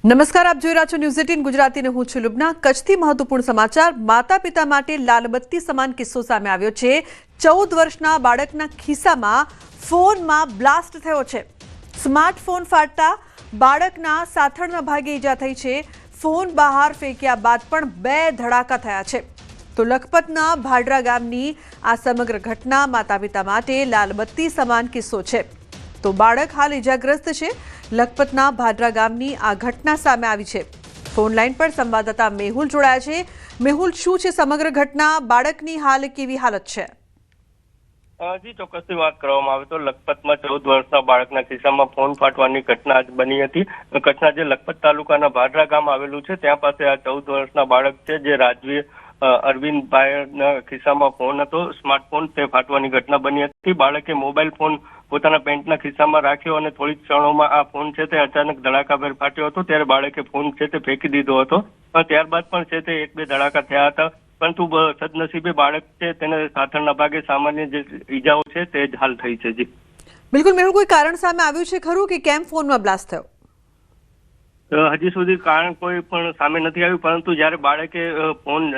નમસ્કાર, આપ જોઈ રહ્યા છો ન્યૂઝ 18 ગુજરાતી ને હું છું લુબના। કચ્છથી મહત્વપૂર્ણ સમાચાર। માતા પિતા માટે લાલબત્તી સમાન કિસ્સો સામે આવ્યો છે। 14 વર્ષના બાળકના ખિસ્સામાં ફોનમાં બ્લાસ્ટ થયો છે। સ્માર્ટફોન ફાટતા બાળકના સાથળના ભાગે ઈજા થઈ છે। ફોન બહાર ફેંક્યા બાદ પણ 2 ધડાકા થયા છે। તો લખપતના ભાડરા ગામની આ સમગ્ર ઘટના માતા પિતા માટે લાલબત્તી સમાન કિસ્સો છે। તો બાળક હાલ ઇજાગ્રસ્ત છે। લખપતના ભાડરા ગામની આ ઘટના સામે આવી છે। ફોન લાઈન પર સંવાદદાતા મેહુલ જોડાયા છે। મેહુલ, શું છે સમગ્ર ઘટના? બાળકની હાલ કેવી હાલત છે? જી, ચોક્કસથી વાત કરવામાં આવે તો લખપતમાં 14 વર્ષના બાળકના ખિસ્સામાં ફોન ફાટવાની ઘટના આજ બની હતી। કચ્છના જે લખપત તાલુકાના ભાડરા ગામ આવેલું છે ત્યાં પાસે આ 14 વર્ષના બાળક છે જે રાજવી અરવિંદભાઈના ખિસ્સામાં ફોન હતો, સ્માર્ટફોન, તે ફાટવાની ઘટના બની હતી। બાળકે મોબાઈલ ફોન પોતાના પેન્ટના ખિસ્સામાં રાખ્યો અને થોડી ક્ષણોમાં આ ફોન છે તે અચાનક ધડાકાભેર ફાટ્યો હતો। ત્યારે બાળકે ફોન છે તે ફેંકી દીધો હતો। ત્યારબાદ પણ છે તે 1-2 ધડાકા થયા હતા, પરંતુ સદનસીબે બાળક છે તેને સાથળના ભાગે સામાન્ય જે ઈજાઓ છે તે જ હાલ થઈ છે। જી બિલકુલ મેહુલ, કોઈ કારણ સામે આવ્યું છે ખરું કે કેમ ફોનમાં બ્લાસ્ટ થયો? હજી સુધી કારણ કોઈ પણ સામે નથી આવ્યું, પરંતુ જ્યારે બાળકે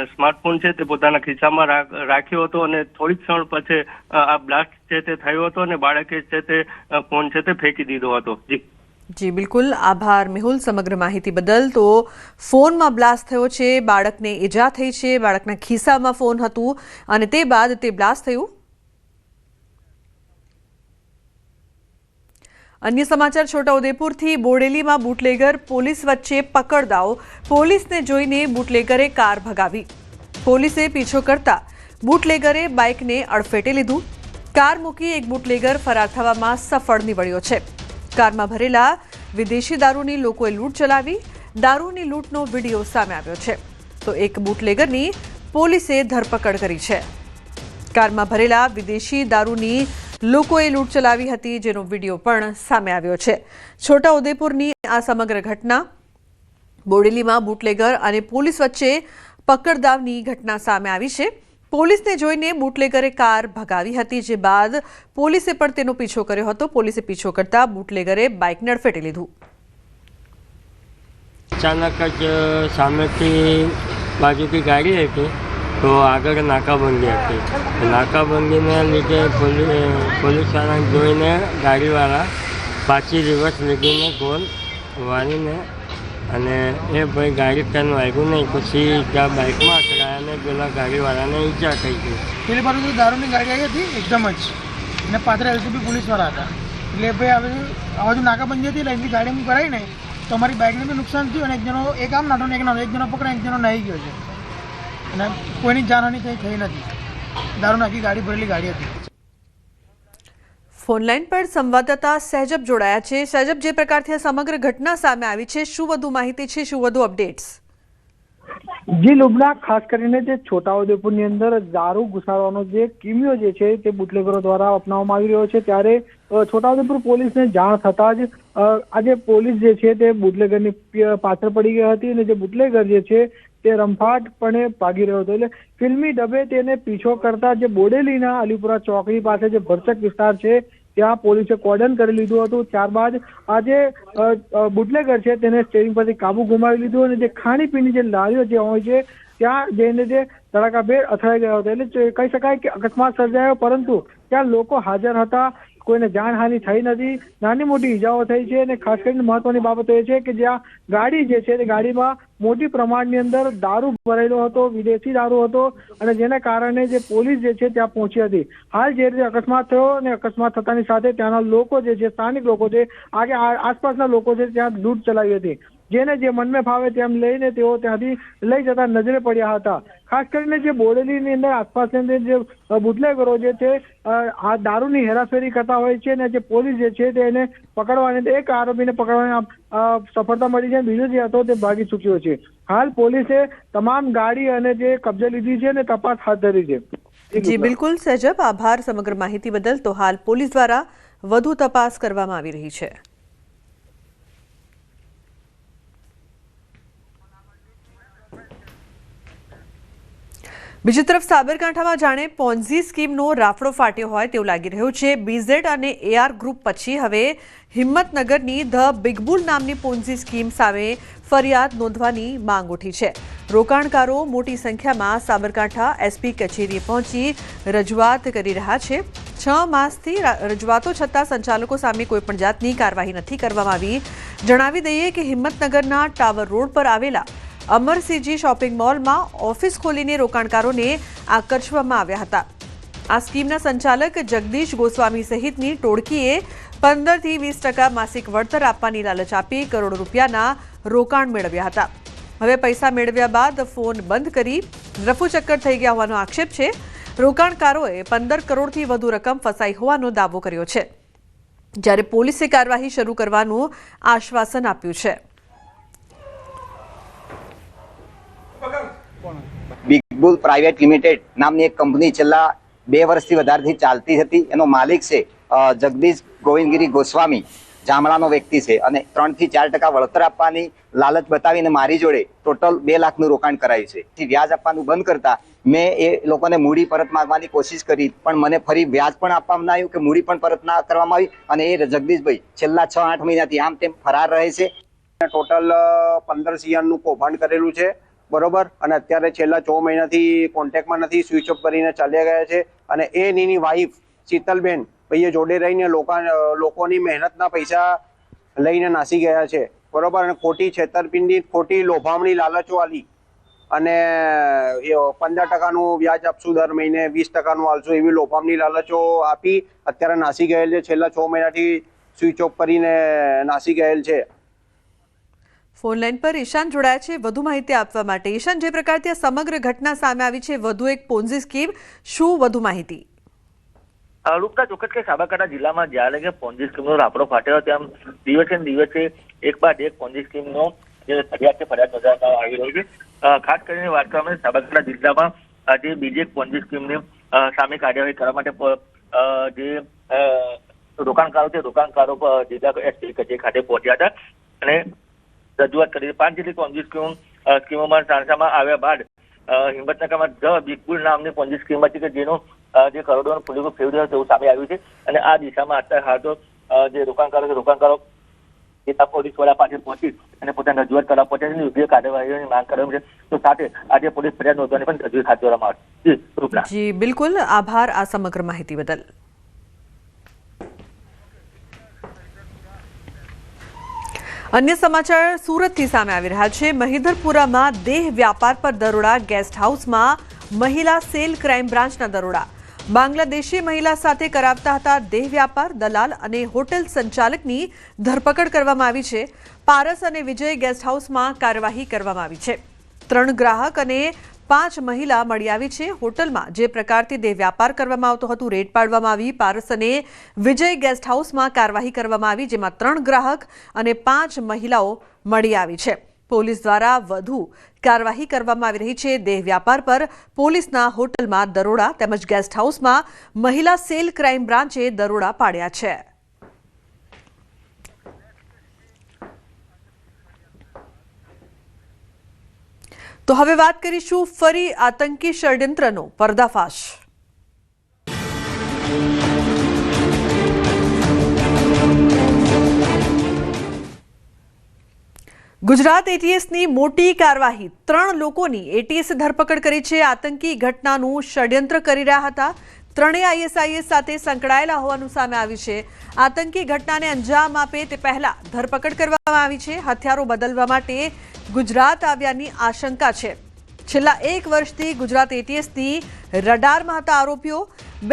સ્માર્ટફોન છે તે પોતાના ખિસ્સામાં રાખ્યો હતો અને થોડી ક્ષણ પછી આ બ્લાસ્ટ છે તે થયો હતો અને બાળકે છે તે ફોન છે તે ફેંકી દીધો હતો। જી બિલકુલ, આભાર મેહુલ સમગ્ર માહિતી બદલ। તો ફોનમાં બ્લાસ્ટ થયો છે, બાળકને ઈજા થઈ છે, બાળકના ખિસ્સામાં ફોન હતું અને તે બાદ તે બ્લાસ્ટ થયું। अन्य समाचार छोटाउदेपुरथी बोडेलीमां बूटलेगर पोलीस वच्चे पकड़दाव। पोलीसने जोईने बूटलेगरे कार भगावी। पोलीसे पीछो करता बूटलेगरे बाइकने अडफेटे लीधुं। कार मूकी एक बूटलेगर फरार थवामां सफળ નીવડ્યો છે। કારમાં ભરેલા વિદેશી દારૂની લોકોએ લૂંટ ચલાવી। દારૂની લૂંટનો વિડીયો સામે આવ્યો છે। તો એક બૂટલેગરની પોલીસે ધરપકડ કરી છે। કારમાં ભરેલા વિદેશી દારૂની લોકોએ લૂંટ ચલાવી હતી, જેનો વિડીયો પણ સામે આવ્યો છે। છોટાઉદેપુરની આ સમગ્ર ઘટના બોડેલીમાં બૂટલેગર અને પોલીસ વચ્ચે પકડદાવની ઘટના સામે આવી છે। પોલીસને જોઈને બૂટલેગરે કાર ભગાવી હતી, જે બાદ પોલીસે પણ તેનો પીછો કર્યો હતો। પોલીસે પીછો કરતા બૂટલેગરે બાઇકને અડફેટે લીધું। અચાનક જ સામેથી બાજુથી ગાડી હતી તો આગળ નાકાબંધી હતી। નાકાબંધીને લીધે પોલીસવાળા જોઈને ગાડીવાળા પાછી રિવર્સ લીધીને ગોલ વાળીને અને એ ભાઈ ગાડી કાંઈ વાગ્યું નહીં, પછી ત્યાં બાઇકમાં અથડાયા અને પેલા ગાડીવાળાને ઈજા થઈ ગઈ। પેલી બાજુ તો દારૂની ગાડી આવી હતી એકદમ જ, અને પાછળ એલસીબી પોલીસવાળા હતા। એટલે ભાઈ આ બાજુ નાકાબંધી હતી એટલે એમની ગાડી કરાવી ને તો અમારી બાઇકને બી નુકસાન થયું અને એક આમ નાનો એક જણો પકડાય, એક જણો નાહી ગયો છે અને કોઈની જાનહાની થઈ નથી। દારૂ નાખી ગાડી ભરેલી ગાડી હતી। ફોન લાઈન પર સંવાદદાતા સહેજબ જોડાયા છે। સહેજબ, જે પ્રકારથી આ સમગ્ર ઘટના સામે આવી છે, શું વધુ માહિતી છે, શું વધુ અપડેટ્સ? જી લુબના, ખાસ કરીને જે છોટાઉદેપુરની અંદર દારૂ ઘુસાડવાનો જે કિમિયો જે છે તે બુટલેગરો દ્વારા અપનાવવામાં આવી રહ્યો છે, ત્યારે છોટાઉદેપુર પોલીસને જાણ થતાં જ આજે પોલીસ જે છે તે બુટલેગરની પાછળ પડી ગઈ હતી અને જે બુટલેગર જે છે તે રંફાટપણે ભાગી રહ્યો હતો। એટલે ફિલ્મી ડબે તેને પીછો કરતા જે બોડેલીના અલીપુરા ચોકડી પાસે જે ભરચક વિસ્તાર છે ત્યાં પોલીસે કોર્ડન કરી લીધું હતું। ત્યારબાદ આ જે બુટલેગર છે તેને સ્ટેરિંગ પરથી કાબુ ગુમાવી લીધું અને જે ખાણીપીણી જે લારીઓ જે હોય છે ત્યાં જઈને જે ધડાકાભેર અથડાઈ ગયો હતો। એટલે કહી શકાય કે અકસ્માત સર્જાયો, પરંતુ ત્યાં લોકો હાજર હતા, કોઈને જાનહાનિ થઈ નથી, નાની મોટી ઈજાઓ થઈ છે। અને ખાસ કરીને મહત્વની બાબત એ છે કે જ્યાં ગાડી જે છે તે ગાડીમાં મોટી પ્રમાણની અંદર દારૂ ભરેલો હતો, વિદેશી દારૂ હતો, અને જેના કારણે જે પોલીસ જે છે ત્યાં પહોંચી હતી। હાલ જે રીતે અકસ્માત થયો અને અકસ્માત થતાની સાથે ત્યાંના લોકો જે છે, સ્થાનિક લોકો છે, આસપાસના લોકો છે ત્યાં લૂંટ ચલાવી હતી, જેને જે મનમે ફાવે તેમ લઈને તેઓ ત્યાંથી લઈ જતા નજરે પડ્યા હતા। ખાસ કરીને જે બોડેલીની અંદર આસપાસની અંદર જે બુટલેગરો જે છે આ દારૂની હેરાફેરી કરતા હોય છે, અને જે પોલીસ જે છે તેને પકડવાની, એક આરોપીને પકડવાની સફળતા મળી છે, બીજો જે હતો તે ભાગી ચૂક્યો છે। હાલ પોલીસે તમામ ગાડી અને જે કબજે લીધી છે અને તપાસ હાથ ધરી છે। જી બિલકુલ સહેજબ, આભાર સમગ્ર માહિતી બદલ। તો હાલ પોલીસ દ્વારા વધુ તપાસ કરવામાં આવી રહી છે। બીજી તરફ સાબરકાંઠામાં જાણે પોન્ઝી સ્કીમનો રાફડો ફાટ્યો હોય તેવું લાગી રહ્યું છે. બીઝેડ અને એઆર ગ્રુપ પછી હવે હિંમતનગરની ધ બિગ બુલ નામની પોન્ઝી સ્કીમ સામે ફરિયાદ નોંધવાની માંગ ઉઠી છે. રોકાણકારો મોટી સંખ્યામાં સાબરકાંઠા એસપી કચેરીએ પહોંચી રજૂઆત કરી રહ્યા છે. 6 માસથી રજૂઆતો છતાં સંચાલકો સામે કોઈપણ જાતની કાર્યવાહી નથી કરવામાં આવી. જણાવી દઈએ કે હિંમતનગરના ટાવર રોડ પર આવેલા અમરસિંહજી શોપિંગ મોલમાં ઓફિસ ખોલીને રોકાણકારોને આકર્ષવામાં આવ્યા હતા. આ સ્કીમના સંચાલક જગદીશ ગોસ્વામી સહિતની ટોળકીએ 15 થી 20% માસિક વળતર આપવાની લાલચ આપી કરોડો રૂપિયાના રોકાણ મેળવ્યા હતા. હવે પૈસા મેળવ્યા બાદ ફોન બંધ કરી રફુચક્કર થઈ ગયા હોવાનો આક્ષેપ છે. રોકાણકારોએ 15 કરોડથી વધુ રકમ ફસાઈ હોવાનો દાવો કર્યો છે, જ્યારે પોલીસે કાર્યવાહી શરૂ કરવાનું આશ્વાસન આપ્યું છે. બિગ બુલ પ્રાઇવેટ લિમિટેડ નામની એક કંપની છેલ્લા 2 વર્ષથી વધારેથી ચાલતી હતી. એનો માલિક છે જગદીશ ગોવિંદગીરી ગોસ્વામી, જામડાનો વ્યક્તિ છે, અને 3 થી 4% વળતર આપવાની લાલચ બતાવીને મારી જોડે ટોટલ 2 લાખનું રોકાણ કરાયું છે. વ્યાજ આપવાનું બંધ કરતા મેં એ લોકોને મૂડી પરત માંગવાની કોશિશ કરી, પણ મને ફરી વ્યાજ પણ આપવામાં આવ્યું કે મૂડી પણ પરત ના કરવામાં આવી. અને એ જગદીશભાઈ છેલ્લા 6-8 મહિનાથી આમ તેમ ફરાર રહે છે. ટોટલ 15 CR કૌભાંડ કરેલું છે, બરોબર. અને અત્યારે છેલ્લા 6 મહિનાથી કોન્ટેક્ટમાં નથી, સ્વિચ ઓફ કરીને ચાલ્યા ગયા છે. અને એની વાઈફ શીતલબેન ભાઈએ જોડે રહીને લોકોની મહેનતના પૈસા લઈને નાસી ગયા છે, બરોબર. અને ખોટી છેતરપિંડી, ખોટી લોભામણી લાલચો આલી અને 15% વ્યાજ આપશું દર મહિને, 20% આપશું, એવી લોભામણી લાલચો આપી અત્યારે નાસી ગયેલ છે. છેલ્લા 6 મહિનાથી સ્વિચ ઓફ કરીને નાસી ગયેલ છે. ફોન લાઈન પર ઈશાન જોડાયા છે વધુ માહિતી આપવા માટે. ઈશાન, જે પ્રકારથી આ સમગ્ર ઘટના સામે આવી છે, વધુ એક પોન્ઝી સ્કીમ, શું વધુ માહિતી? રૂપતા ચોક્કસ કે સાબરકાંઠા જિલ્લામાં જ્યારે કે પોન્ઝી સ્કીમનો રાફડો ફાટ્યો, તેમ દિવસે ને દિવસે એક બાદ એક પોન્ઝી સ્કીમનો જે ફરિયાદ નોંધવામાં આવી રહી છે. ખાસ કરીને વાત કરવામાં સાબરકાંઠા જિલ્લામાં આજે બીજી એક પોન્ઝી સ્કીમની સામે કાર્યવાહી કરવા માટે જે રોકાણકારો છે, રોકાણકારો જિલ્લા એસપી કચેરી ખાતે પહોંચ્યા હતા અને રજૂઆત કરી. 5 જેટલી પોન્ઝી સ્કીમોમાં સાણસામાં આવ્યા બાદ હિંમતનગરમાં ધ બિગ બુલ નામની પોન્ઝી સ્કીમ હતી કે જેનો જે કરોડોનો પુલિકો ફેરવ્યો તેવું સામે આવ્યું છે. અને આ દિશામાં અત્યારે હાલ તો જે રોકાણકારો પોલીસ વડા પાસે પહોંચી અને પોતાની રજૂઆત કરવા પહોંચ્યા છે, યોગ્ય કાર્યવાહીની માંગ કરવામાં છે. તો સાથે આજે પોલીસ ફરિયાદ નોંધવાની પણ રજૂઆત હાથ ધરવામાં આવશે. જી બિલકુલ, આભાર આ સમગ્ર માહિતી બદલ. અન્ય સમાચાર સુરતથી સામે આવી રહ્યા છે. મહિધરપુરામાં દેહ વ્યાપાર પર દરોડા, ગેસ્ટ હાઉસમાં મહિલા સેલ ક્રાઇમ બ્રાન્ચના દરોડા. બાંગ્લાદેશી મહિલા સાથે કરાવતા હતા દેહ વ્યાપાર. દલાલ અને હોટેલ સંચાલકની ધરપકડ કરવામાં આવી છે. પારસ અને વિજય ગેસ્ટ હાઉસમાં કાર્યવાહી કરવામાં આવી છે. 3 ગ્રાહક અને 5 મહિલા મળી આવી છે. હોટલમાં જે પ્રકારથી દેહ વ્યાપાર કરવામાં આવતો હતો, રેડ પાડવામાં આવી. પારસ અને વિજય ગેસ્ટ હાઉસમાં કાર્યવાહી કરવામાં આવી, જેમાં 3 ગ્રાહક અને 5 મહિલાઓ મળી આવી છે. પોલીસ દ્વારા વધુ કાર્યવાહી કરવામાં આવી રહી છે. દેહ વ્યાપાર પર પોલીસના હોટલમાં દરોડા તેમજ ગેસ્ટ હાઉસમાં મહિલા સેલ ક્રાઇમ બ્રાન્ચે દરોડા પાડ્યા છે. તો હવે વાત કરીશું ફરી આતંકી ષડયંત્રનો પર્દાફાશ. ગુજરાત એટીએસની મોટી કાર્યવાહી. 3 લોકોની એટીએસે ધરપકડ કરી છે. આતંકી ઘટનાનું ષડયંત્ર કરી રહ્યા હતા. 3 આઈએસઆઈએસ સાથે સંકળાયેલા હોવાનું સામે આવ્યું છે. આતંકી ઘટનાને અંજામ આપે તે પહેલા ધરપકડ કરવામાં આવી છે. હથિયારો બદલવા માટે ગુજરાત આવ્યાની આશંકા છે. છેલ્લા 1 વર્ષથી ગુજરાત એટીએસની રડારમાં હતા આરોપીઓ.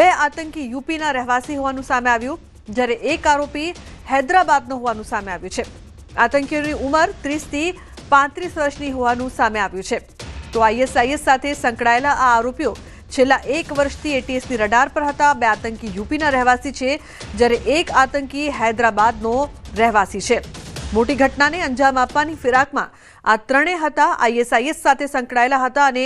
2 આતંકી યુપીના રહેવાસી હોવાનું સામે આવ્યું, જ્યારે 1 આરોપી હૈદરાબાદનો હોવાનું સામે આવ્યું છે. આતંકીઓની ઉંમર 30 થી 35 વર્ષની હોવાનું સામે આવ્યું છે. તો આઈએસઆઈએસ સાથે સંકળાયેલા આ આરોપીઓ છેલ્લા 1 વર્ષથી એટીએસની રડાર પર હતા. 2 આતંકી યુપીના રહેવાસી છે, જ્યારે 1 આતંકી હૈદરાબાદનો રહેવાસી છે. મોટી ઘટનાને અંજામ આપવાની ફિરાકમાં આ 3 હતા. આઈએસઆઈએસ સાથે સંકળાયેલા હતા અને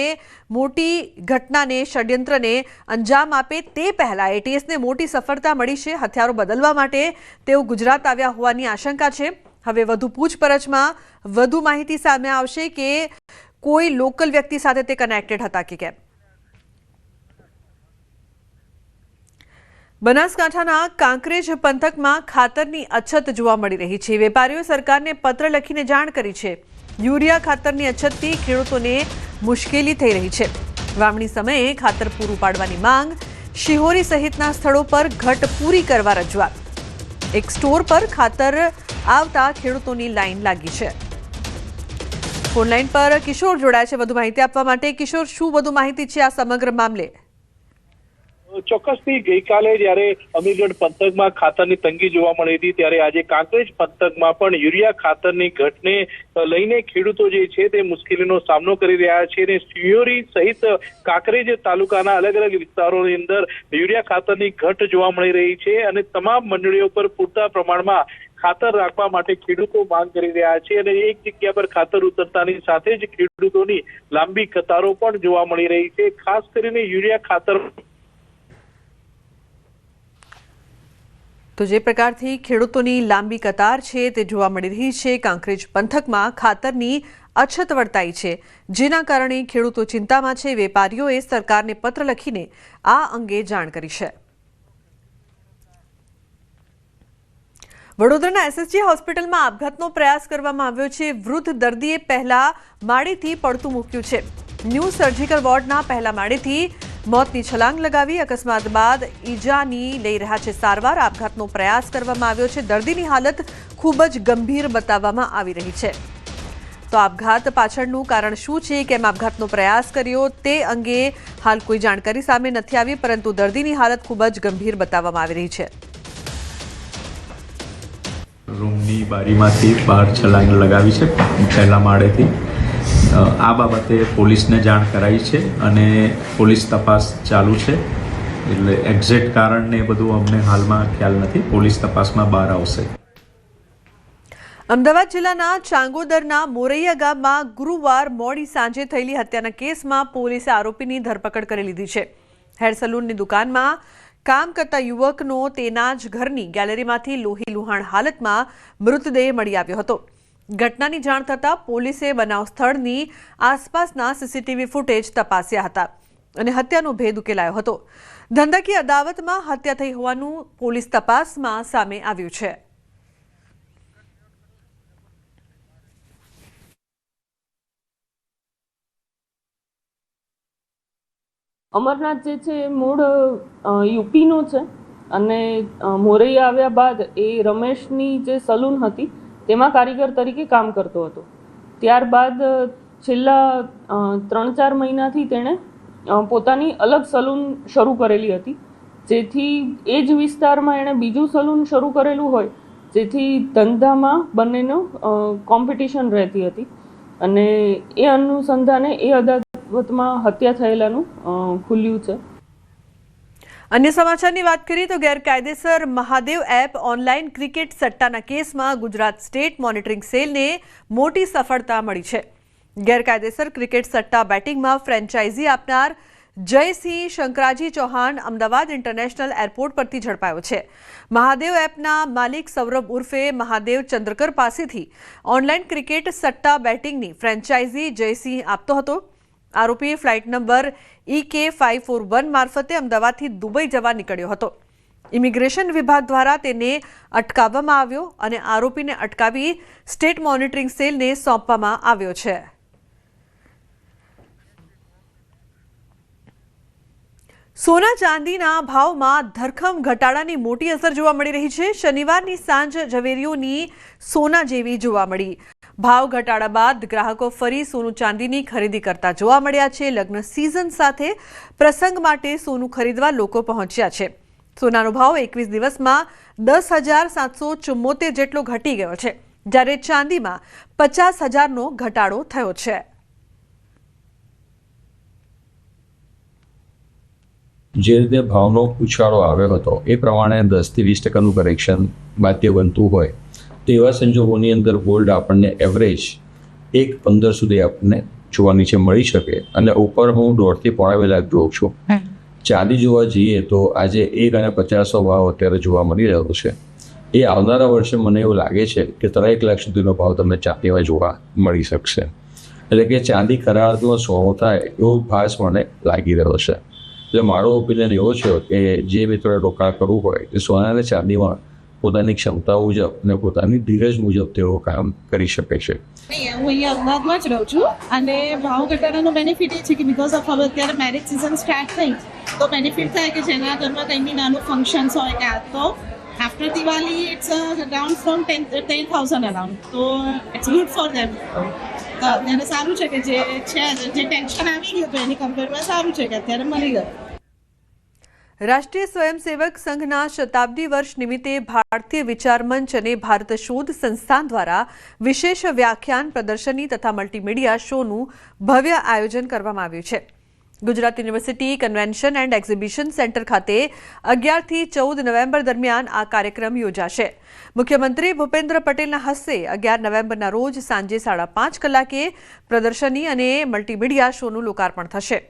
મોટી ઘટનાને, ષડયંત્રને અંજામ આપે તે પહેલા એટીએસને મોટી સફળતા મળી છે. હથિયારો બદલવા માટે તેઓ ગુજરાત આવ્યા હોવાની આશંકા છે. હવે વધુ પૂછપરછમાં વધુ માહિતી સામે આવશે કે કોઈ લોકલ વ્યક્તિ સાથે તે કનેક્ટેડ હતા કે કેમ. બનાસકાંઠાના કાંકરેજ પંથકમાં ખાતરની અછત જોવા મળી રહી છે. વેપારીઓ સરકારને પત્ર લખીને જાણ કરી છે. યુરિયા ખાતરની અછતથી ખેડૂતોને મુશ્કેલી થઈ રહી છે. વાવણી સમયે ખાતર પૂરું પાડવાની માંગ. શિહોરી સહિતના સ્થળો પર ઘટ પૂરી કરવા રજૂઆત. એક સ્ટોર પર ખાતર આવતા ખેડૂતોની લાઈન લાગી છે. ફોનલાઈન પર કિશોર જોડાયા છે વધુ માહિતી આપવા માટે. કિશોર, શું વધુ માહિતી છે આ સમગ્ર મામલે? ચોક્કસથી ગઈકાલે જ્યારે અમીરગઢ પંથકમાં ખાતરની તંગી જોવા મળી હતી, ત્યારે આજે કાંકરેજ પંથકમાં પણ યુરિયા ખાતરની ઘટને લઈને ખેડૂતો જે છે તે મુશ્કેલીનો સામનો કરી રહ્યા છે. અને સિયોરી સહિત કાંકરેજ તાલુકાના અલગ અલગ વિસ્તારોની અંદર યુરિયા ખાતરની ઘટ જોવા મળી રહી છે અને તમામ મંડળીઓ પર પૂરતા પ્રમાણમાં ખાતર રાખવા માટે ખેડૂતો માંગ કરી રહ્યા છે. અને એક જગ્યા પર ખાતર ઉતરતાની સાથે જ ખેડૂતોની લાંબી કતારો પણ જોવા મળી રહી છે. ખાસ કરીને યુરિયા ખાતર તો જે પ્રકારથી ખેડૂતોની લાંબી કતાર છે તે જોવા મળી રહી છે. કાંકરેજ પંથકમાં ખાતરની અછત વર્તાઈ છે, જેના કારણે ખેડૂતો ચિંતામાં છે. વેપારીઓએ સરકારને પત્ર લખીને આ અંગે જાણ કરી છે. વડોદરાના એસએસજી હોસ્પિટલમાં આપઘાતનો પ્રયાસ કરવામાં આવ્યો છે. વૃદ્ધ દર્દીએ પહેલા માળેથી પડતું મૂક્યું છે. ન્યૂ સર્જિકલ વોર્ડના પહેલા માળેથી મોતની છલાંગ લગાવી. અકસ્માત બાદ ઈજાની લઈ રહ્યા છે સારવાર. આપઘાતનો પ્રયાસ કરવામાં આવ્યો છે. દર્દીની હાલત ખૂબ જ ગંભીર બતાવવામાં આવી રહી છે. તો આપઘાત પાછળનું કારણ શું છે, કેમ આપઘાતનો પ્રયાસ કર્યો, તે અંગે હાલ કોઈ જાણકારી સામે નથી આવી, પરંતુ દર્દીની હાલત ખૂબ જ ગંભીર બતાવવામાં આવી રહી છે. રૂમની બારીમાંથી બહાર છલાંગ લગાવી છે પહેલા માળેથી. આ બાબતે પોલીસને જાણ કરાઈ છે અને પોલીસ તપાસ ચાલુ છે. એટલે એક્ઝેક્ટ કારણ ને બધું અમને હાલમાં ખ્યાલ નથી. પોલીસ તપાસમાં બહાર આવશે. અમદાવાદ જિલ્લાના ચાંગોદરના મોરૈયા ગામમાં ગુરુવાર મોડી સાંજે થયેલી હત્યાના કેસમાં પોલીસે આરોપીની ધરપકડ કરી લીધી છે. હેર સલૂનની દુકાનમાં કામ કરતા યુવકનો તેના જ ઘરની ગેલેરીમાંથી લોહી લુહાણ હાલતમાં મૃતદેહ મળી આવ્યો હતો. ઘટનાની જાણ થતાં પોલીસે બનાવ સ્થળની આસપાસના સીસીટીવી ફૂટેજ તપાસ્યા હતા અને હત્યાનો ભેદ ઉકેલાયો હતો. ધંધાકીય અદાવતમાં હત્યા થઈ હોવાનું પોલીસ તપાસમાં સામે આવ્યું છે. અમરનાથ જે છે એ મૂળ યુપીનો છે અને મોરૈયા આવ્યા બાદ એ રમેશની જે સલૂન હતી તેમાં કારીગર તરીકે કામ કરતો હતો. ત્યારબાદ છેલ્લા 3-4 મહિનાથી તેણે પોતાની અલગ સલૂન શરૂ કરેલી હતી, જેથી એ જ વિસ્તારમાં એણે બીજું સલૂન શરૂ કરેલું હોય, જેથી ધંધામાં બંનેનો કોમ્પિટિશન રહેતી હતી અને એ અનુસંધાને એ અદાવતમાં હત્યા થયેલાનું ખુલ્યું છે. અન્ય સમાચારની વાત કરીએ તો ગેરકાયદેસર મહાદેવ એપ ઓનલાઈન ક્રિકેટ સટ્ટાના કેસમાં ગુજરાત સ્ટેટ મોનિટરિંગ સેલને મોટી સફળતા મળી છે. ગેરકાયદેસર ક્રિકેટ સટ્ટા બેટિંગમાં ફ્રેન્ચાઇઝી આપનાર જયસિંહ શંકરાજી ચૌહાણ અમદાવાદ ઇન્ટરનેશનલ એરપોર્ટ પરથી ઝડપાયો છે. મહાદેવ એપના માલિક સૌરભ ઉર્ફે મહાદેવ ચંદ્રકર પાસેથી ઓનલાઈન ક્રિકેટ સટ્ટા બેટિંગની ફ્રેન્ચાઇઝી જયસિંહ આપતો હતો. આરોપી ફ્લાઇટ નંબર EK541 મારફતે અમદાવાદથી દુબઈ જવા નીકળ્યો હતો. ઇમિગ્રેશન વિભાગ દ્વારા તેને અટકાવવામાં આવ્યો અને આરોપીને અટકાવી સ્ટેટ મોનિટરિંગ સેલને સોંપવામાં આવ્યો છે. સોના ચાંદીના ભાવમાં ધરખમ ઘટાડાની મોટી અસર જોવા મળી રહી છે. શનિવારની સાંજ ઝવેરીઓની સોના જેવી જોવા મળી. ભાવ ઘટાડા બાદ ગ્રાહકો ફરી સોનું ચાંદીની ખરીદી કરતા જોવા મળ્યા છે. લગ્ન સિઝન સાથે પ્રસંગ માટે સોનું ખરીદવા લોકો પહોંચ્યા છે. સોનાનો ભાવ 21 દિવસમાં 10,774 જેટલો ઘટી ગયો છે, જ્યારે ચાંદીમાં 50,000નો ઘટાડો થયો છે. જે રીતે ભાવનો ઉછાળો આવ્યો હતો એ પ્રમાણે 10 થી 20% કરેક્શન બાધ્ય બનતું હોય, તેવા સંજોગોની અંદર ગોલ્ડ આપણને એવરેજ 1.15 સુધી આપણને જોવા નીચે મળી શકે અને ઉપર હું 1.5 થી 1.25 લાખ જોઉં છું. ચાંદી જોવા જઈએ તો આજે 1.50 ભાવ અત્યારે જોવા મળી રહ્યો છે. એ આવનારા વર્ષે મને એવું લાગે છે કે 3 લાખ સુધીનો ભાવ તમને ચાંદીમાં જોવા મળી શકશે. એટલે કે ચાંદી કરારમાં સોનું થાય એવો ભાસ મને લાગી રહ્યો છે. એટલે મારો ઓપિનિયન એવો છે કે જે મિત્રોએ રોકાણ કરવું હોય તે સોના અને ચાંદીમાં પોતાની ક્ષમતા મુજબ અને પોતાની ધીરજ મુજબ તેઓ કામ કરી શકે છે. હું અહીંયા અમદાવાદમાં જ રહું છું અને ભાવ ઘટાડાનો બેનિફિટ એ છે કે બિકોઝ ઓફ હવે અત્યારે મેરેજ સિઝન સ્ટાર્ટ થઈ તો બેનિફિટ થાય કે જેના ઘરમાં કંઈ બી નાનું ફંક્શન્સ હોય કે આ તો after Diwali it's around from 10,000 around તો ઇટ્સ ગુડ ફોર ધેમ. તો અત્યારે સારું છે કે જે ટેન્શન આવી ગયું હતું એની કમ્પેરમાં સારું છે કે અત્યારે મળી ગયું. રાષ્ટ્રીય સ્વયંસેવક સંઘના શતાબ્દી વર્ષ નિમિત્તે ભારતીય વિચાર મંચ અને ભારત શોધ સંસ્થાન દ્વારા વિશેષ વ્યાખ્યાન પ્રદર્શની તથા મલ્ટીમીડિયા શોનું ભવ્ય આયોજન કરવામાં આવ્યું છે. Gujarat university convention and exhibition centre ખાતે 11 થી 14 નવેમ્બર દરમિયાન આ કાર્યક્રમ યોજાશે. મુખ્યમંત્રી ભૂપેન્દ્ર પટેલના હસ્તે 11 નવેમ્બરના રોજ સાંજે 5:30 કલાકે પ્રદર્શની અને મલ્ટીમીડિયા શોનું લોકાર્પણ થશે.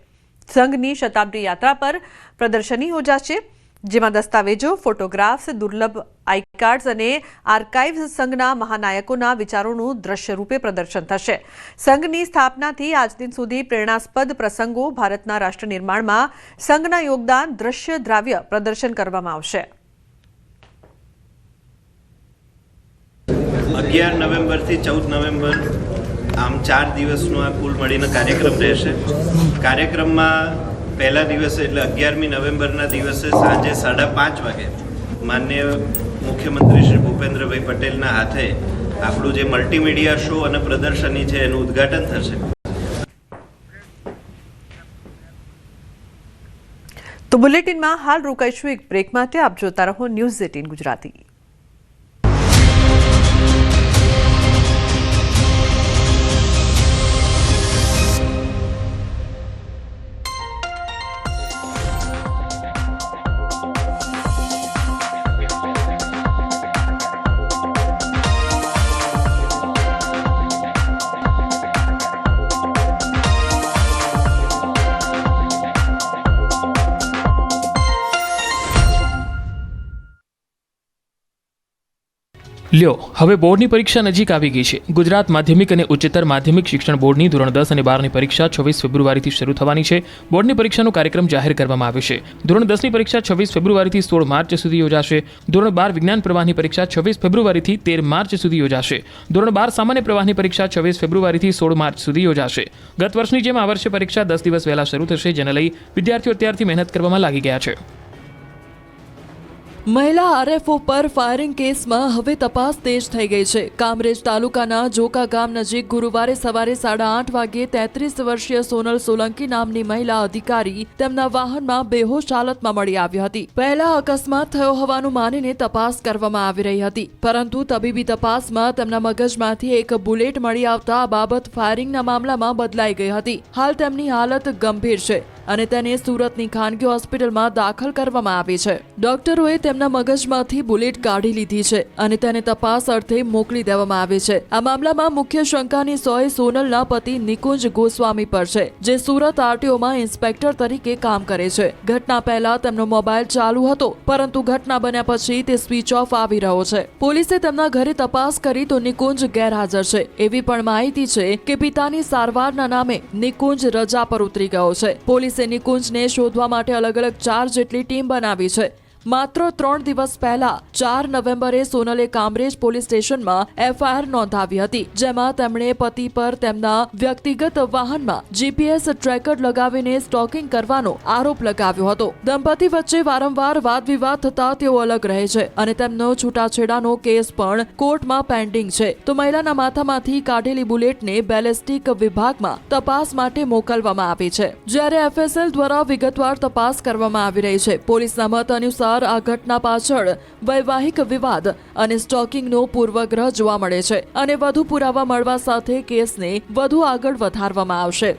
સંઘની શતાબ્દી યાત્રા પર પ્રદર્શની યોજાશે, જેમાં દસ્તાવેજો, ફોટોગ્રાફ્સ, દુર્લભ આઈ કાર્ડ્સ અને આર્કાઇવ્સ સંઘના મહાનાયકોના વિચારોનું દ્રશ્ય રૂપે પ્રદર્શન થશે. સંઘની સ્થાપનાથી આજ દિન સુધી પ્રેરણાસ્પદ પ્રસંગો, ભારતના રાષ્ટ્ર નિર્માણમાં સંઘના યોગદાન દ્રશ્ય દ્રાવ્ય પ્રદર્શન કરવામાં આવશે. 11 નવેમ્બરથી 14 નવેમ્બર આમ 4 દિવસનો આ કુલ મળીને કાર્યક્રમ રહેશે. કાર્યક્રમમાં પહેલા દિવસે એટલે 11મી નવેમ્બરના દિવસે સાંજે 5:30 વાગે માનનીય મુખ્યમંત્રી શ્રી ભૂપેન્દ્રભાઈ પટેલના હાથે આપણું જે મલ્ટીમીડિયા શો અને પ્રદર્શની છે એનું ઉદ્ઘાટન થશે. તો બુલેટિનમાં હાલ રોકાઈશું એક બ્રેક માટે. આપ જોતા રહો ન્યૂઝ 18 ગુજરાતી. લ્યો, હવે બોર્ડની પરીક્ષા નજીક આવી ગઈ છે. ગુજરાત માધ્યમિક અને ઉચ્ચતર માધ્યમિક શિક્ષણ બોર્ડની ધોરણ 10 અને 12ની પરીક્ષા 26 ફેબ્રુઆરીથી શરૂ થવાની છે. બોર્ડની પરીક્ષાનો કાર્યક્રમ જાહેર કરવામાં આવ્યો છે. ધોરણ 10ની પરીક્ષા 26 ફેબ્રુઆરીથી 16 માર્ચ સુધી યોજાશે. ધોરણ 12 વિજ્ઞાન પ્રવાહની પરીક્ષા 26 ફેબ્રુઆરીથી 13 માર્ચ સુધી યોજાશે. ધોરણ 12 સામાન્ય પ્રવાહની પરીક્ષા 26 ફેબ્રુઆરીથી 16 માર્ચ સુધી યોજાશે. ગત વર્ષની જેમ આ વર્ષે પરીક્ષા 10 દિવસ વહેલા શરૂ થશે, જેને લઈ વિદ્યાર્થીઓ અત્યારથી મહેનત કરવામાં લાગી ગયા છે. મહિલા આરએફઓ પર ફાયરિંગ કેસમાં હવે તપાસ તેજ થઈ ગઈ છે. કામરેજ તાલુકાના જોકા ગામ નજીક ગુરુવારે સવારે 8:30 વાગ્યે 33 વર્ષીય સોનલ સોલંકી નામની મહિલા અધિકારી તેમના વાહનમાં બેહોશ હાલતમાં મળી આવી હતી. પહેલા અકસ્માત થયો હોવાનું માનીને તપાસ કરવામાં આવી રહી હતી, પરંતુ તબીબી તપાસમાં તેમના મગજમાંથી એક બુલેટ મળી આવતા આ બાબત ફાયરિંગના મામલામાં બદલાઈ ગઈ હતી. હાલ તેમની હાલત ગંભીર છે અને તેને સુરતની ખાનગી હોસ્પિટલમાં દાખલ કરવામાં આવી છે. ડોક્ટરોએ તેમના મગજમાંથી બુલેટ કાઢી લીધી છે અને તેને તપાસ અર્થે મોકલી દેવામાં આવી છે. આ મામલામાં મુખ્ય શંકાની સોય સોનલના પતિ નિકુંજ ગોસ્વામી પર છે, જે સુરત આરટીઓમાં ઇન્સ્પેક્ટર તરીકે કામ કરે છે. ઘટના પહેલા તેમનો મોબાઈલ ચાલુ હતો, પરંતુ ઘટના બન્યા પછી તે સ્વિચ ઓફ આવી રહ્યો છે. પોલીસે તેમના ઘરે તપાસ કરી તો નિકુંજ ગેરહાજર છે. એવી પણ માહિતી છે કે પિતાની સારવારના નામે નિકુંજ રજા પર ઉતરી ગયો છે. પોલીસે નિકુંજને શોધવા માટે અલગ અલગ 4 જેટલી ટીમ બનાવી છે. માત્ર 3 દિવસ પહેલા 4 નવેમ્બરે સોનલે કામરેજ પોલીસ સ્ટેશનમાં એફઆઈઆર નોંધાવી હતી, જેમાં તેમણે પતિ પર તેમના વ્યક્તિગત વાહનમાં જીપીએસ ટ્રેકર લગાવીને સ્ટોકિંગ કરવાનો આરોપ લગાવ્યો હતો. દંપતી વચ્ચે વારંવાર વાદ વિવાદ થતા તેઓ અલગ રહે છે અને તેમનો છૂટાછેડાનો કેસ પણ કોર્ટમાં પેન્ડિંગ છે. તો મહિલાના માથામાંથી કાઢેલી બુલેટને બેલેસ્ટિક વિભાગમાં તપાસ માટે મોકલવામાં આવી છે, જ્યારે એફએસએલ દ્વારા વિગતવાર તપાસ કરવામાં આવી રહી છે. પોલીસના મત અનુસાર આ ઘટના પાછળ વૈવાહિક વિવાદ અને સ્ટોકિંગનો પૂર્વગ્રહ જોવા મળે છે અને વધુ પુરાવા મળવા સાથે કેસને વધુ આગળ વધારવામાં આવશે.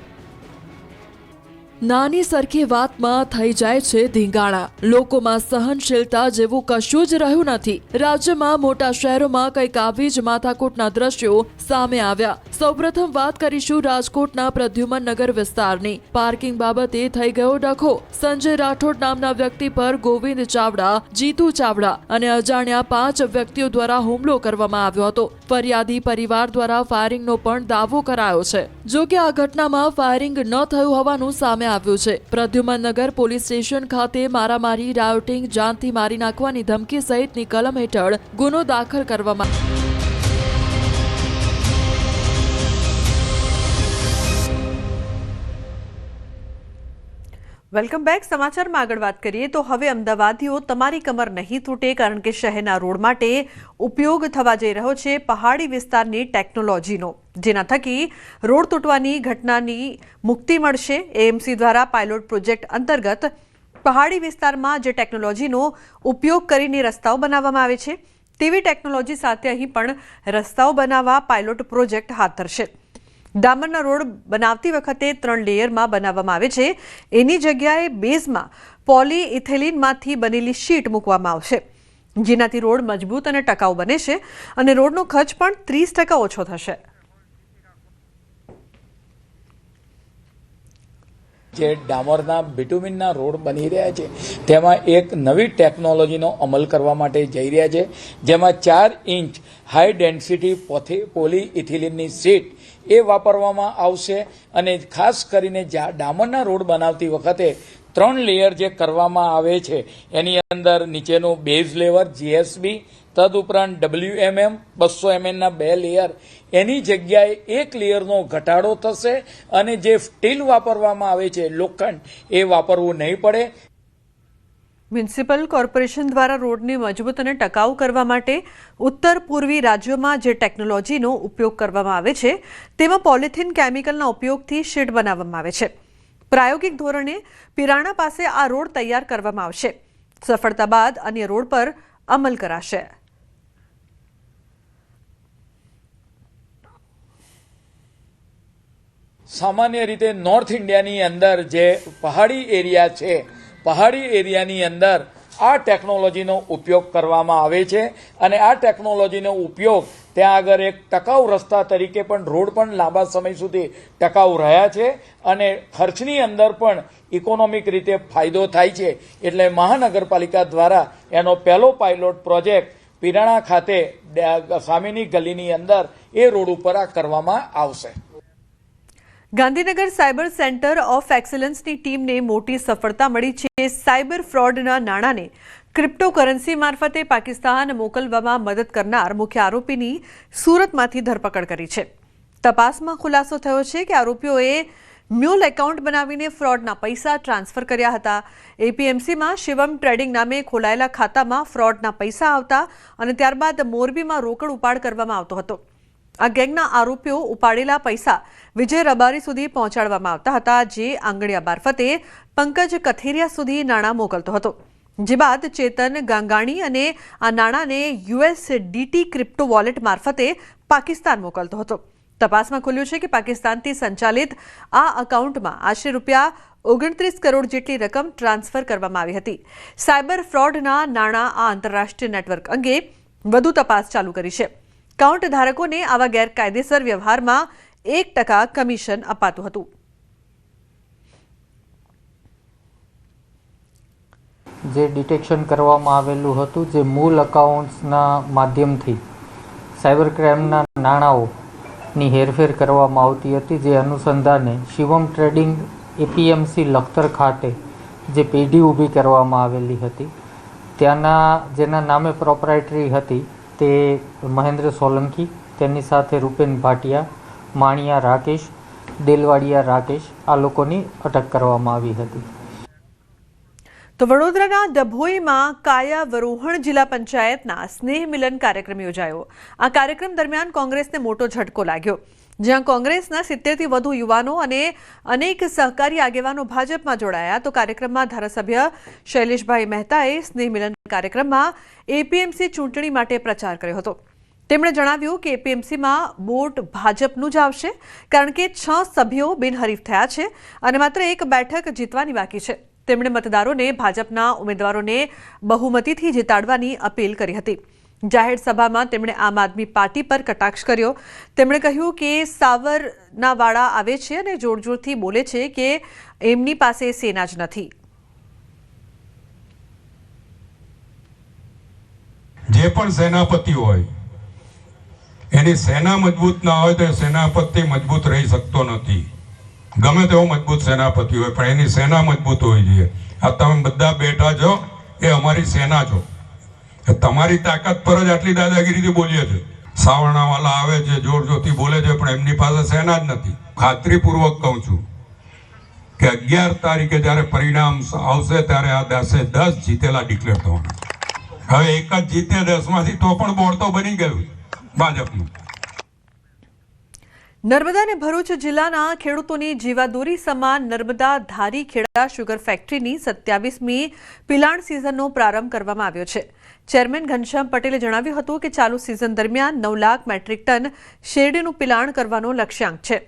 નાની સરખી વાતમાં થઈ જાય છે ધીંગાણા. લોકોમાં સહનશીલતા જેવું કશું જ રહ્યું નથી. રાજ્યમાં મોટા શહેરોમાં કંઈક આવી જ માથાકૂટના દ્રશ્યો સામે આવ્યા. સૌપ્રથમ વાત કરીશું રાજકોટના પ્રદ્યુમન નગર વિસ્તારની. પાર્કિંગ બાબતે થઈ ગયો ડખો. સંજય રાઠોડ નામના વ્યક્તિ પર ગોવિંદ ચાવડા, જીતુ ચાવડા અને અજાણ્યા 5 વ્યક્તિઓ દ્વારા હુમલો કરવામાં આવ્યો હતો. ફરિયાદી પરિવાર દ્વારા ફાયરિંગનો પણ દાવો કરાયો છે. જો કે આ ઘટનામાં ફાયરિંગ ન થયું હોવાનું સામે આવ્યું છે. પ્રદ્યુમન નગર પોલીસ સ્ટેશન ખાતે મારામારી, રાયોટિંગ, જાનથી મારી નાખવાની ધમકી સહિતની કલમ હેઠળ ગુનો દાખલ કરવામાં વેલકમ બેક. સમાચારમાં આગળ વાત કરીએ તો હવે અમદાવાદીઓ તમારી કમર નહીં તૂટે, કારણ કે શહેરના રોડ માટે ઉપયોગ થવા જઈ રહ્યો છે પહાડી વિસ્તારની ટેકનોલોજીનો, જેના થકી રોડ તૂટવાની ઘટનાની મુક્તિ મળશે. એએમસી દ્વારા પાયલોટ પ્રોજેક્ટ અંતર્ગત પહાડી વિસ્તારમાં જે ટેકનોલોજીનો ઉપયોગ કરીને રસ્તાઓ બનાવવામાં આવે છે તેવી ટેકનોલોજી સાથે અહીં પણ રસ્તાઓ બનાવવા પાયલોટ પ્રોજેક્ટ હાથ ધરશે. ડામરના રોડ બનાવતી વખતે 3 લેયરમાં બનાવવામાં આવે છે. એની જગ્યાએ બેઝમાં પોલીઇથિલિનમાંથી બનેલી શીટ મૂકવામાં આવશે, જેનાથી રોડ મજબૂત અને ટકાઉ બને છે અને રોડનો ખર્ચ પણ 30% ઓછો થશે. જે ડામરના બિટુમિનના રોડ બની રહ્યા છે તેમાં એક નવી ટેકનોલોજીનો અમલ કરવા માટે જઈ રહ્યા છે, જેમાં 4 ઇંચ હાઈ ડેન્સિટી પોલીઇથિલિનની શીટ એ વાપરવામાં આવશે. અને ખાસ કરીને ડામરના રોડ બનાવતી વખતે 3 લેયર જે કરવામાં આવે છે એની અંદર નીચેનું બેઝ લેવર જીએસબી, તદુપરાંત WMM 200 mm 2 લેયર, એની જગ્યાએ 1 લેયરનો ઘટાડો થશે અને જે સ્ટીલ વાપરવામાં આવે છે લોખંડ એ વાપરવું નહીં પડે. મ્યુનિસિપલ કોર્પોરેશન દ્વારા રોડને મજબૂત અને ટકાઉ કરવા માટે ઉત્તર પૂર્વી રાજ્યોમાં જે ટેકનોલોજીનો ઉપયોગ કરવામાં આવે છે તેમાં પોલિથીન કેમિકલના ઉપયોગથી શીટ બનાવવામાં આવે છે. પ્રાયોગિક ધોરણે પિરાણા પાસે આ રોડ તૈયાર કરવામાં આવશે. સફળતા બાદ અન્ય રોડ પર અમલ કરાશે. સામાન્ય રીતે નોર્થ ઇન્ડિયાની અંદર જે પહાડી એરિયા છે, પહાડી એરિયાની અંદર આ ટેકનોલોજીનો ઉપયોગ કરવામાં આવે છે અને આ ટેકનોલોજીનો ઉપયોગ ત્યાં આગળ એક ટકાઉ રસ્તા તરીકે પણ રોડ પણ લાંબા સમય સુધી ટકાઉ રહ્યા છે અને ખર્ચની અંદર પણ ઇકોનોમિક રીતે ફાયદો થાય છે. એટલે મહાનગરપાલિકા દ્વારા એનો પહેલો પાયલોટ પ્રોજેક્ટ પિરાણા ખાતે સામેની ગલીની અંદર એ રોડ ઉપર આ કરવામાં આવશે. ગાંધીનગર સાયબર સેન્ટર ઓફ એક્સલન્સની ટીમને મોટી સફળતા મળી છે. સાયબર ફ્રોડના નાણાંને ક્રિપ્ટોકરન્સી મારફતે પાકિસ્તાન મોકલવામાં મદદ કરનાર મુખ્ય આરોપીની સુરતમાંથી ધરપકડ કરી છે. તપાસમાં ખુલાસો થયો છે કે આરોપીઓએ મ્યુલ એકાઉન્ટ બનાવીને ફ્રોડના પૈસા ટ્રાન્સફર કર્યા હતા. એપીએમસીમાં શિવમ ટ્રેડિંગ નામે ખોલાયેલા ખાતામાં ફ્રોડના પૈસા આવતા અને ત્યારબાદ મોરબીમાં રોકડ ઉપાડ કરવામાં આવતો હતો. આ ગેંગના આરોપીઓ ઉપાડેલા પૈસા વિજય રબારી સુધી પહોંચાડવામાં આવતા હતા, જે આંગણિયા મારફતે પંકજ કથેરિયા સુધી નાણાં મોકલતો હતો. જે બાદ ચેતન ગાંગાણી અને આ નાણાંને USDT ક્રિપ્ટો વોલેટ મારફતે પાકિસ્તાન મોકલતો હતો. તપાસમાં ખુલ્યું છે કે પાકિસ્તાનથી સંચાલિત આ એકાઉન્ટમાં આશરે ₹29 કરોડ જેટલી રકમ ટ્રાન્સફર કરવામાં આવી હતી. સાયબર ફ્રોડના નાણાં આ આંતરરાષ્ટ્રીય નેટવર્ક અંગે વધુ તપાસ ચાલુ કરી છે. એકાઉન્ટ ધારકોને આવા ગેરકાયદેસર વ્યવહારમાં 1% કમિશન અપાતું હતું. જે ડિટેક્શન કરવામાં આવેલું હતું, જે મૂળ અકાઉન્ટ્સના માધ્યમથી સાયબર ક્રાઇમના નાણાંઓની હેરફેર કરવામાં આવતી હતી, જે અનુસંધાને શિવમ ટ્રેડિંગ એપીએમસી લખતર ખાતે જે પેઢી ઊભી કરવામાં આવેલી હતી, ત્યાંના જેના નામે પ્રોપરાઇટરી હતી તે મહેન્દ્ર સોલંકી, તેની સાથે રૂપેન ભાટિયા, માણિયા રાકેશ, દેલવાડિયા રાકેશ, આ લોકોની અટક કરવામાં આવી હતી. તો વડોદરાના ડભોઈમાં કાયાવરોહણ જિલ્લા પંચાયતના સ્નેહ મિલન કાર્યક્રમ યોજાયો. આ કાર્યક્રમ દરમિયાન કોંગ્રેસને મોટો ઝટકો લાગ્યો, જ્યાં કોંગ્રેસના 70થી વધુ યુવાનો અને અનેક સહકારી આગેવાનો ભાજપમાં જોડાયા. તો કાર્યક્રમમાં ધારાસભ્ય શૈલેષભાઈ મહેતાએ સ્નેહ મિલન કાર્યક્રમમાં એપીએમસી ચૂંટણી માટે પ્રચાર કર્યો હતો. તેમણે જણાવ્યું કે એપીએમસીમાં બોટ ભાજપનું જ આવશે, કારણ કે 6 સભ્યો બિનહરીફ થયા છે અને માત્ર 1 બેઠક જીતવાની બાકી છે. તેમણે મતદારોને ભાજપના ઉમેદવારોને બહુમતીથી જીતાડવાની અપીલ કરી હતી. જાહેર સભામાં તેમણે આમ આદમી પાર્ટી પર કટાક્ષ કર્યો. તેમણે કહ્યું કે સાવરના વાળા આવે છે અને જોરજોરથી બોલે છે કે એમની પાસે સેના જ નથી. જે પણ સેનાપતિ હોય એની સેના મજબૂત ના હોય તો એ સેનાપતિ મજબૂત રહી શકતો નથી. ગમે તેવો મજબૂત સેનાપતિ હોય પણ એની સેના મજબૂત હોવી જોઈએ. આ તમે બધા બેઠા છો એ અમારી સેના છો. તમારી તાકાત પર જ આટલી દાદાગીરીથી બોલીએ છે. સાવરણાવાલા આવે છે, જોર જોરથી બોલે છે, પણ એમની પાસે સેના જ નથી. ખાતરીપૂર્વક કહું છું કે 11 તારીખે જ્યારે પરિણામ આવશે ત્યારે આ 10 જીતેલા ડિક્લેર થવાના. હવે એક જ જીતે 10માંથી તો પણ બોર્ડ તો બની ગયું ભાજપનું. નર્મદા અને ભરૂચ જિલ્લાના ખેડૂતોની જીવાદોરી સમાન નર્મદા ધારી ખેડા શુગર ફેક્ટરીની 27મી પિલાણ સિઝનનો પ્રારંભ કરવામાં આવ્યો છે. ચેરમેન ઘનશ્યામ પટેલે જણાવ્યું હતું કે ચાલુ સિઝન દરમિયાન 9 લાખ મેટ્રિક ટન શેરડીનું પિલાણ કરવાનો લક્ષ્યાંક છે.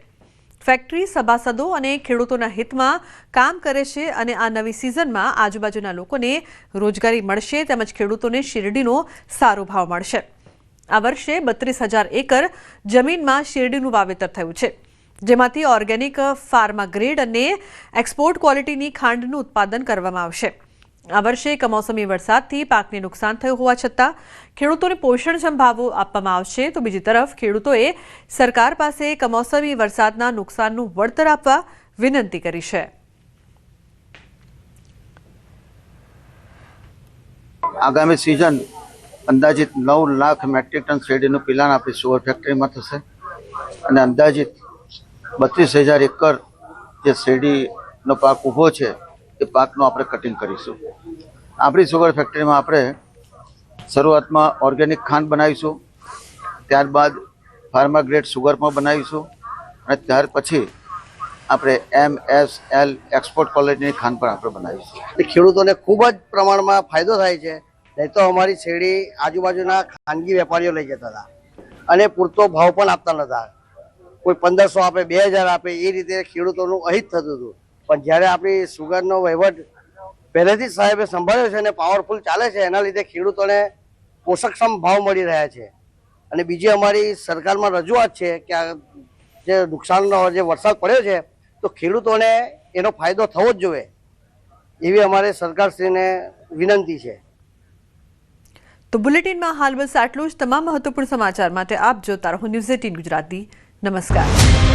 ફેક્ટરી સભાસદો અને ખેડૂતોના હિતમાં કામ કરે છે અને આ નવી સિઝનમાં આજુબાજુના લોકોને રોજગારી મળશે તેમજ ખેડૂતોને શેરડીનો સારો ભાવ મળશે. આ વર્ષે 32,000 એકર જમીનમાં શેરડીનું વાવેતર થયું છે, જેમાંથી ઓર્ગેનિક, ફાર્મા ગ્રેડ અને એક્સપોર્ટ ક્વોલિટીની ખાંડનું ઉત્પાદન કરવામાં આવશે. આ વર્ષે કમોસમી વરસાદથી પાકને નુકસાન થયું હોવા છતાં ખેડૂતોને પોષણક્ષમ ભાવો આપવામાં આવશે. તો બીજી તરફ ખેડૂતોએ સરકાર પાસે કમોસમી વરસાદના નુકસાનનું વળતર આપવા વિનંતી કરી છે. આગામી સિઝન અંદાજિત 9 લાખ મેટ્રિક ટન શેરડીનું પિલાણ આપણી સુગર ફેક્ટરીમાં થશે અને અંદાજિત 32,000 એકર જે શેરડીનો પાક ઊભો છે એ પાકનું આપણે કટિંગ કરીશું. આપણી સુગર ફેક્ટરીમાં આપણે શરૂઆતમાં ઓર્ગેનિક ખાંડ બનાવીશું, ત્યારબાદ ફાર્મા ગ્રેડ સુગર પણ બનાવીશું અને ત્યાર પછી આપણે MSL એક્સપોર્ટ ક્વોલિટીની ખાંડ પણ આપણે બનાવીશું. ખેડૂતોને ખૂબ જ પ્રમાણમાં ફાયદો થાય છે. નહીં તો અમારી શેરડી આજુબાજુના ખાનગી વેપારીઓ લઈ જતા હતા અને પૂરતો ભાવ પણ આપતા નહોતા. કોઈ 1500 આપે, 2000 આપે, એ રીતે ખેડૂતોનું અહિત થતું હતું. પણ જ્યારે આપણી સુગરનો વહીવટ પહેલેથી જ સાહેબે સંભાળ્યો છે અને પાવરફુલ ચાલે છે, એના લીધે ખેડૂતોને પોષકક્ષમ ભાવ મળી રહ્યા છે. અને બીજી અમારી સરકારમાં રજૂઆત છે કે આ જે નુકસાનનો જે વરસાદ પડ્યો છે તો ખેડૂતોને એનો ફાયદો થવો જ જોઈએ એવી અમારે સરકારશ્રીને વિનંતી છે. તો બુલેટિનમાં હાલ બસ આટલું જ. તમામ મહત્વપૂર્ણ સમાચાર માટે આપ જોતા રહો ન્યૂઝ 18 ગુજરાતી. નમસ્કાર.